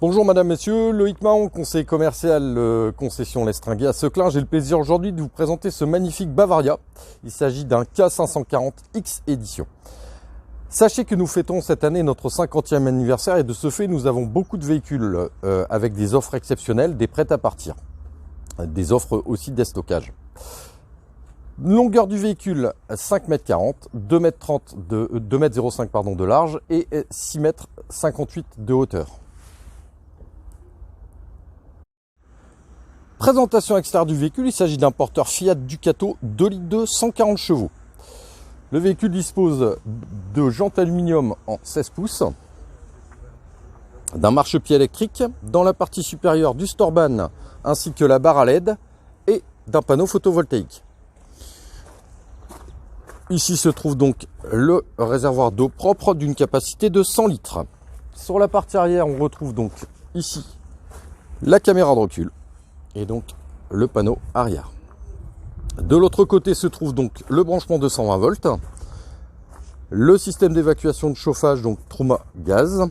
Bonjour madame, messieurs, Loïc Mahon, conseiller commercial concession L'Estringuet à Seclin. J'ai le plaisir aujourd'hui de vous présenter ce magnifique Bavaria. Il s'agit d'un K540X édition. Sachez que nous fêtons cette année notre 50e anniversaire et de ce fait nous avons beaucoup de véhicules avec des offres exceptionnelles, des prêts à partir. Des offres aussi de déstockage. Longueur du véhicule 5,40 m, 2,05 m de large et 6,58 m de hauteur. Présentation extérieure du véhicule, il s'agit d'un porteur Fiat Ducato 2,2 litres 140 chevaux. Le véhicule dispose de jantes aluminium en 16 pouces, d'un marchepied électrique, dans la partie supérieure du Storban ainsi que la barre à LED et d'un panneau photovoltaïque. Ici se trouve donc le réservoir d'eau propre d'une capacité de 100 litres. Sur la partie arrière, on retrouve donc ici la caméra de recul et donc le panneau arrière. De l'autre côté se trouve donc le branchement 220 volts, le système d'évacuation de chauffage donc Truma gaz,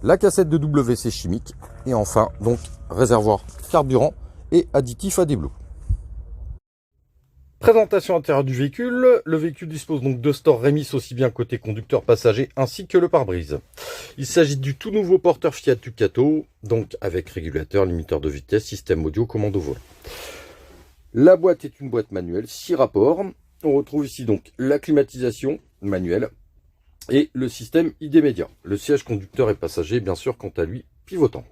la cassette de WC chimique et enfin donc réservoir carburant et additif à Blue. Présentation intérieure du véhicule. Le véhicule dispose donc de stores Remis aussi bien côté conducteur passager ainsi que le pare-brise. Il s'agit du tout nouveau porteur Fiat Ducato, donc avec régulateur, limiteur de vitesse, système audio, commande au volant. La boîte est une boîte manuelle, 6 rapports. On retrouve ici donc la climatisation manuelle et le système ID Media. Le siège conducteur et passager, bien sûr, quant à lui, pivotant.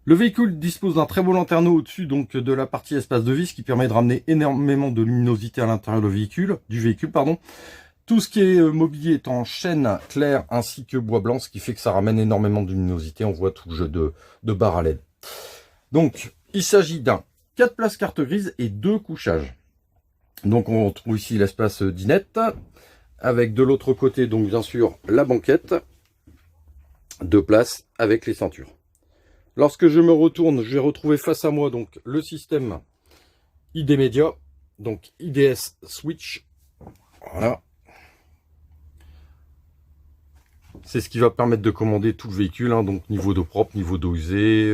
Le véhicule dispose d'un très beau lanterneau au-dessus donc de la partie espace de vie, ce qui permet de ramener énormément de luminosité à l'intérieur du véhicule. Tout ce qui est mobilier est en chêne clair ainsi que bois blanc, ce qui fait que ça ramène énormément de luminosité. On voit tout le jeu de barres à LED. Donc, il s'agit d'un 4 places carte grise et 2 couchages. Donc, on retrouve ici l'espace dinette, avec de l'autre côté, donc bien sûr, la banquette, 2 places avec les ceintures. Lorsque je me retourne, je vais retrouver face à moi donc le système ID Media, donc IDS Switch. Voilà. C'est ce qui va permettre de commander tout le véhicule, hein, donc niveau d'eau propre, niveau d'eau usée,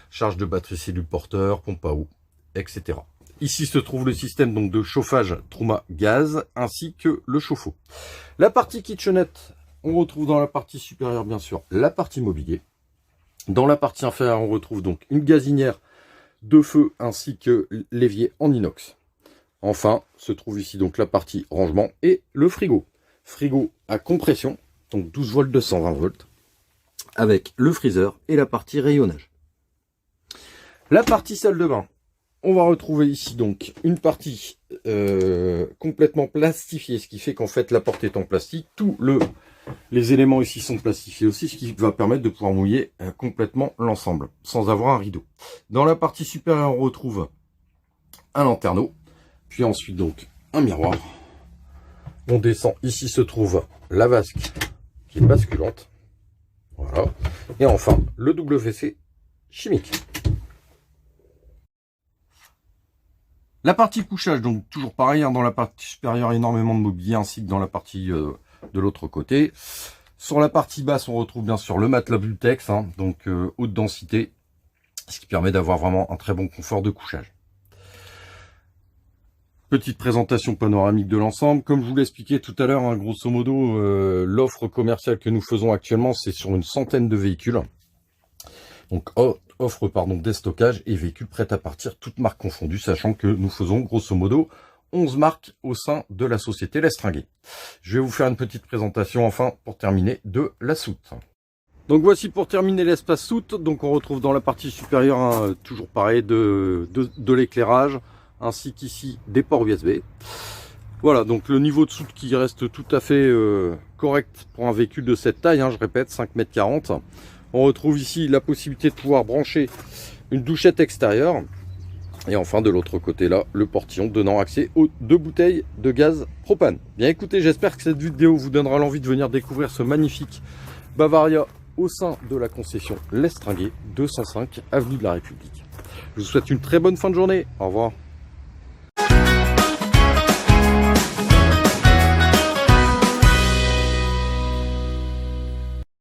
charge de batterie cellule porteur, pompe à eau, etc. Ici se trouve le système donc de chauffage Truma gaz ainsi que le chauffe-eau. La partie kitchenette, on retrouve dans la partie supérieure bien sûr la partie mobilier. Dans la partie inférieure, on retrouve donc une gazinière de feu ainsi que l'évier en inox. Enfin, se trouve ici donc la partie rangement et le frigo. Frigo à compression, donc 12 volts 220 volts, avec le freezer et la partie rayonnage. La partie salle de bain, on va retrouver ici donc une partie complètement plastifiée, ce qui fait qu'en fait la porte est en plastique. Les éléments ici sont plastifiés aussi, ce qui va permettre de pouvoir mouiller complètement l'ensemble, sans avoir un rideau. Dans la partie supérieure, on retrouve un lanterneau, puis ensuite donc un miroir. On descend, ici se trouve la vasque qui est basculante. Voilà. Et enfin, le WC chimique. La partie couchage, donc toujours pareil, hein, dans la partie supérieure, énormément de mobilier, ainsi que dans la partie de l'autre côté. Sur la partie basse, on retrouve bien sûr le matelas Bultex, hein, donc haute densité, ce qui permet d'avoir vraiment un très bon confort de couchage. Petite présentation panoramique de l'ensemble. Comme je vous l'expliquais tout à l'heure, hein, grosso modo, l'offre commerciale que nous faisons actuellement, c'est sur une centaine de véhicules. Donc offre déstockage et véhicules prêts à partir, toutes marques confondues, sachant que nous faisons grosso modo 11 marques au sein de la société L'Estringuet. Je vais vous faire une petite présentation enfin pour terminer de la soute. Donc voici pour terminer l'espace soute. Donc on retrouve dans la partie supérieure hein, toujours pareil de l'éclairage ainsi qu'ici des ports USB. Voilà donc le niveau de soute qui reste tout à fait correct pour un véhicule de cette taille, hein, je répète 5,40 m. On retrouve ici la possibilité de pouvoir brancher une douchette extérieure. Et enfin de l'autre côté là, le portillon donnant accès aux 2 bouteilles de gaz propane. Bien écoutez, j'espère que cette vidéo vous donnera l'envie de venir découvrir ce magnifique Bavaria au sein de la concession L'Estringuet, 205 avenue de la République. Je vous souhaite une très bonne fin de journée. Au revoir.